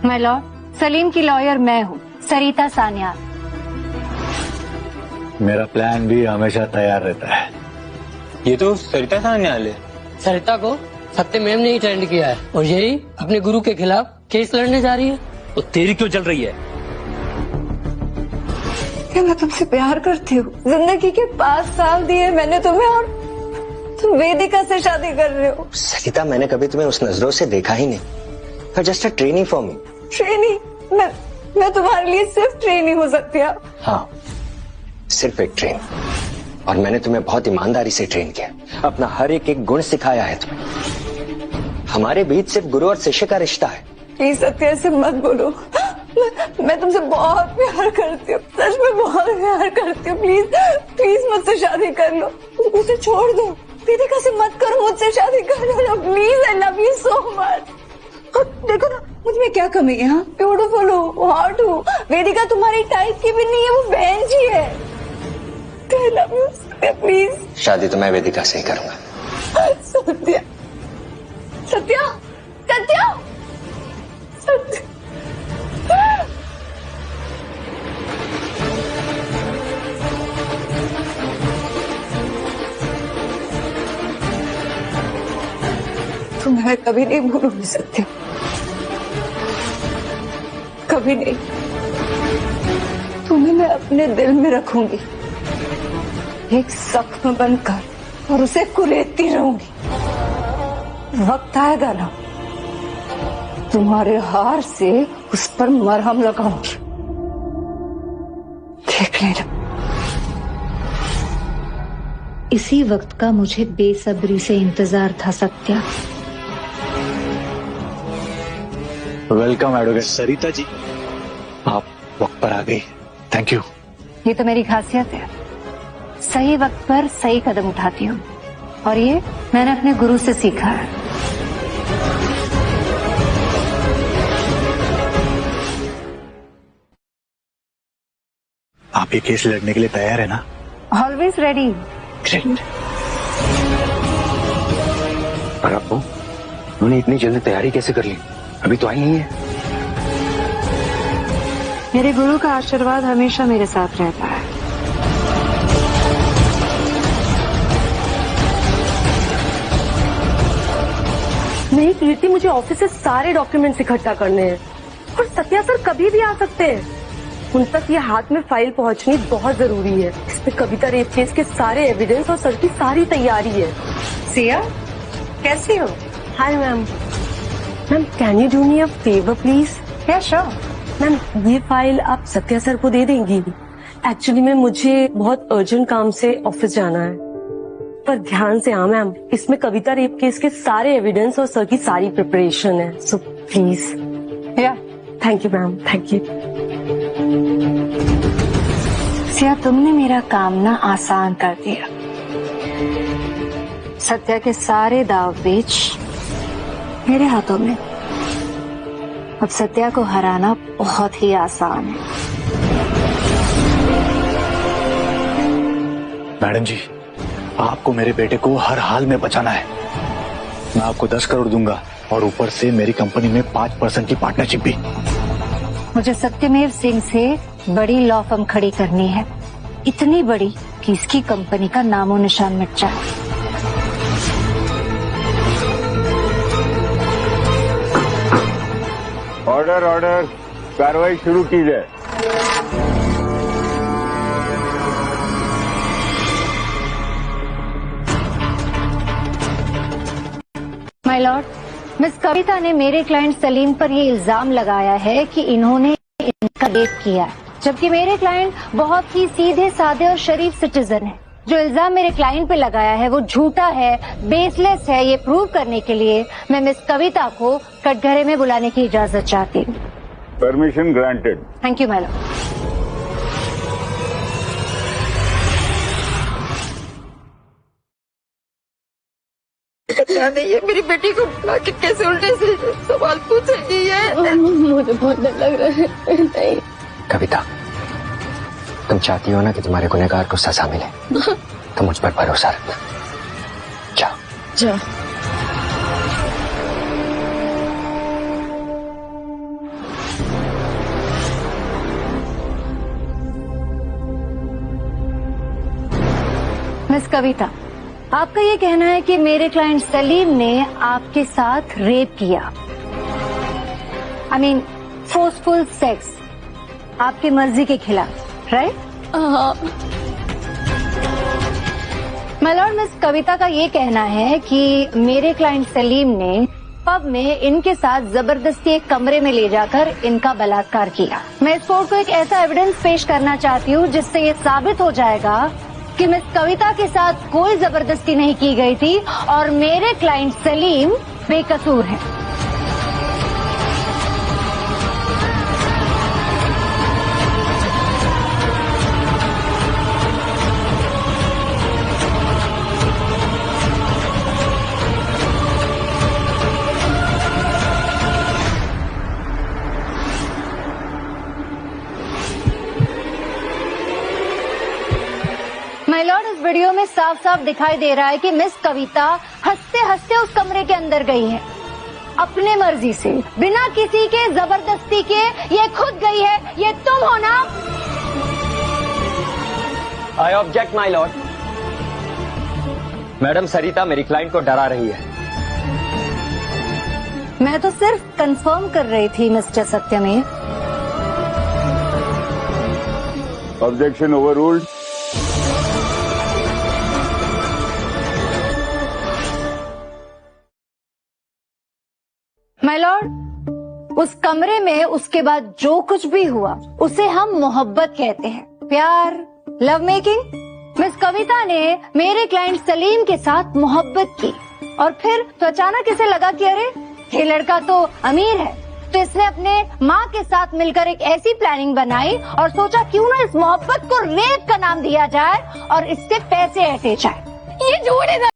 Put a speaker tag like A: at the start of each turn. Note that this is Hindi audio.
A: माय लॉर्ड, सलीम की लॉयर मैं हूँ, सरिता सान्याल।
B: मेरा प्लान भी हमेशा तैयार रहता है।
C: ये तो सरिता सान्याल है।
D: सरिता को सत्य मैम ने ही ट्रेंड किया है और यही अपने गुरु के खिलाफ केस लड़ने जा रही है।
C: तो तेरी क्यों चल रही है?
A: क्या मैं तुमसे प्यार करती हूँ? जिंदगी के 5 साल दिए मैंने तुम्हें और तुम वेदिका से शादी कर रहे हो।
E: सरिता, मैंने कभी तुम्हें उस नजरों से देखा ही नहीं। You're just a trainee for me।
A: Trainee? मैं तुम्हारे लिए सिर्फ ट्रेनी हो सकती हूँ।
E: हाँ, सिर्फ एक ट्रेन। और मैंने तुम्हें बहुत ईमानदारी से ट्रेन किया, अपना हर एक गुण सिखाया है तुम्हें। हमारे बीच सिर्फ गुरु और शिष्य का रिश्ता है।
A: प्लीज सत्य ऐसे मत बोलो। मैं तुमसे बहुत प्यार करती हूँ, सच में बहुत प्यार करती हूँ। प्लीज मुझसे शादी कर लो, मुझे छोड़ दो। वेदिका से मत करो, मुझसे शादी कर लो please. I love you so much. देखो ना मुझ में क्या कमी है। ब्यूटीफुल हो, हॉट हो। वेदिका तुम्हारी टाइप की भी नहीं है, वो बहन जी है। आई लव यू प्लीज।
E: शादी तो मैं वेदिका से ही करूंगा।
A: सत्या सत्या सत्या सत्या। तुम्हें मैं कभी नहीं भूलूंगी सत्या, कभी नहीं। तुम्हें मैं अपने दिल में रखूंगी, एक जख्म बनकर, और उसे कुरेदती रहूंगी। वक्त आएगा ना, तुम्हारे हार से उस पर मरहम लगाऊंगी, देख लेना। इसी वक्त का मुझे बेसब्री से इंतजार था सत्या।
B: वेलकम एडवोकेट सरिता जी, आप वक्त पर आ गई। Thank you.
A: ये तो मेरी खासियत है, सही वक्त पर सही कदम उठाती हूँ, और ये मैंने अपने गुरु से सीखा है।
B: आप ये केस लड़ने के लिए तैयार है ना?
A: Always ready.
B: ग्रेट।
F: पर आपको उन्होंने इतनी जल्दी तैयारी कैसे कर ली? अभी तो आई नहीं है।
A: मेरे गुरु का आशीर्वाद हमेशा मेरे साथ रहता है।
G: नहीं कीर्ति, मुझे ऑफिस से सारे डॉक्यूमेंट्स इकट्ठा करने हैं और सत्या सर कभी भी आ सकते हैं। उन तक ये हाथ में फाइल पहुंचनी बहुत जरूरी है। इसमें कविता रेप केस के सारे एविडेंस और सर की सारी तैयारी है।
A: सिया, कैसी हो?
G: Hi ma'am. Ma'am can you do me a favour please?
A: या श्योर।
G: मैम ये फाइल आप सत्या सर को दे देंगी? एक्चुअली में मुझे बहुत अर्जेंट काम से ऑफिस जाना है। पर ध्यान से हाँ मैम, इसमें कविता रेप केस के सारे एविडेंस और सर की सारी प्रिपरेशन है, सो प्लीज।
A: या
G: thank you ma'am, thank you.
A: Siya, तुमने मेरा काम ना आसान कर दिया। सत्या के सारे दाव पेच मेरे हाथों में। अब सत्या को हराना बहुत ही आसान है।
B: मैडम जी, आपको मेरे बेटे को हर हाल में बचाना है। मैं आपको 10 करोड़ दूंगा और ऊपर से मेरी कंपनी में 5% की पार्टनरशिप भी।
A: मुझे सत्यमेव सिंह से बड़ी लॉ फर्म खड़ी करनी है, इतनी बड़ी कि इसकी कंपनी का नामो निशान मिट जाए।
H: ऑर्डर ऑर्डर, कार्रवाई शुरू की जाए।
A: माय लॉर्ड, मिस कविता ने मेरे क्लाइंट सलीम पर ये इल्जाम लगाया है कि इन्होंने इनका रेप किया है, जबकि मेरे क्लाइंट बहुत ही सीधे साधे और शरीफ सिटीजन है। जो इल्जाम मेरे क्लाइंट पे लगाया है वो झूठा है, बेसलेस है। ये प्रूव करने के लिए मैं मिस कविता को कटघरे में बुलाने की इजाजत चाहती हूँ।
H: Permission granted.
A: Thank you my Lord.
G: पता नहीं है मेरी बेटी को बुला के कैसे उल्टे से सवाल पूछेगी है। मुझे बहुत डर लग रहा है। नहीं
E: कविता, तुम चाहती हो ना कि तुम्हारे गुनहगार को सजा मिले, तो मुझ पर भरोसा रखना। जाओ
G: जाओ।
A: मिस कविता, आपका ये कहना है कि मेरे क्लाइंट सलीम ने आपके साथ रेप किया, आई मीन फोर्सफुल सेक्स, आपकी मर्जी के खिलाफ, राइट? माय लॉर्ड, मिस कविता का ये कहना है कि मेरे क्लाइंट सलीम ने पब में इनके साथ जबरदस्ती एक कमरे में ले जाकर इनका बलात्कार किया। मैं इस कोर्ट को एक ऐसा एविडेंस पेश करना चाहती हूँ जिससे ये साबित हो जाएगा कि मिस कविता के साथ कोई जबरदस्ती नहीं की गई थी और मेरे क्लाइंट सलीम बेकसूर है। माय लॉर्ड, इस वीडियो में साफ साफ दिखाई दे रहा है कि मिस कविता हंसते हंसते उस कमरे के अंदर गई है, अपने मर्जी से, बिना किसी के जबरदस्ती के। ये खुद गई है, ये तुम हो ना?
E: I object my lord. Madam Sarita मेरी क्लाइंट को डरा रही है।
A: मैं तो सिर्फ कंफर्म कर रही थी मिस्टर सत्यमेव।
H: Objection overruled.
A: माय लॉर्ड, उस कमरे में उसके बाद जो कुछ भी हुआ उसे हम मोहब्बत कहते हैं, प्यार, लव मेकिंग। मिस कविता ने मेरे क्लाइंट सलीम के साथ मोहब्बत की और फिर तो अचानक इसे लगा कि अरे ये लड़का तो अमीर है, तो इसने अपने माँ के साथ मिलकर एक ऐसी प्लानिंग बनाई और सोचा क्यों ना इस मोहब्बत को रेप का नाम दिया जाए और इससे पैसे ऐंठे जाए। ये झूठ है।